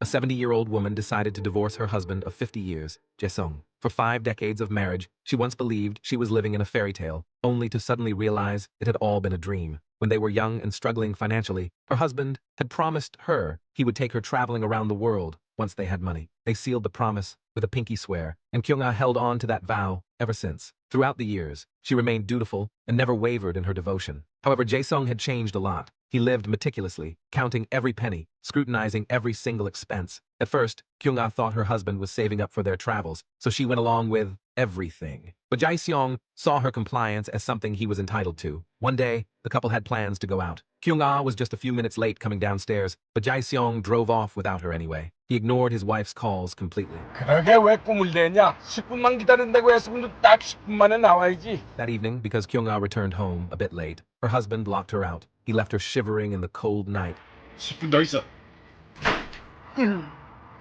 A 70-year-old woman decided to divorce her husband of 50 years, Jae-sung. For 5 decades of marriage, she once believed she was living in a fairy tale, only to suddenly realize it had all been a dream. When they were young and struggling financially, her husband had promised her he would take her traveling around the world once they had money. They sealed the promise with a pinky swear, and Kyung-ah held on to that vow ever since. Throughout the years, she remained dutiful and never wavered in her devotion. However, Jae-sung had changed a lot. He lived meticulously, counting every penny, scrutinizing every single expense. At first, Kyung-ah thought her husband was saving up for their travels, so she went along with everything. But Jae-seong saw her compliance as something he was entitled to. One day, the couple had plans to go out. Kyung-ah was just a few minutes late coming downstairs, but Jae-seong drove off without her anyway. He ignored his wife's calls completely. 그러게 왜 꿈을 내냐? 10분만 기다린다고 했으면 딱 10분만에 나와야지. That evening, because Kyung-ah returned home a bit late, her husband locked her out. He left her shivering in the cold night. 10분 더 있어.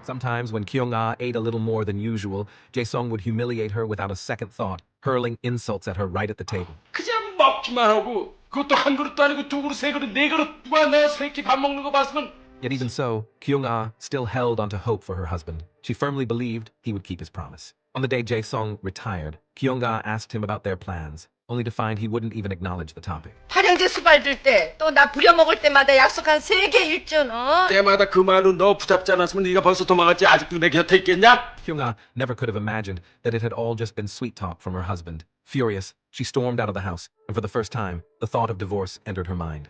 Sometimes, when Kyung-ah ate a little more than usual, Jae-sung would humiliate her without a second thought, hurling insults at her right at the table. 그냥 먹기만 하고 그것도 한 그릇도 아니고 두 그릇, 세 그릇, 네 그릇 누가 내 새끼 밥 먹는 거 봤으면 Yet even so, Kyung-ah still held onto hope for her husband. She firmly believed he would keep his promise. On the day Jae-sung retired, Kyung-ah asked him about their plans, only to find he wouldn't even acknowledge the topic. 발행제 수발들 때 또 나 부려먹을 때마다 약속한 세계 일전 때마다 그 말로 너 붙잡지 않았으면 네가 벌써 도망갔지 아직도 내 곁에 있겠냐? Kyung-ah never could have imagined that it had all just been sweet talk from her husband. Furious, she stormed out of the house, and for the first time, the thought of divorce entered her mind.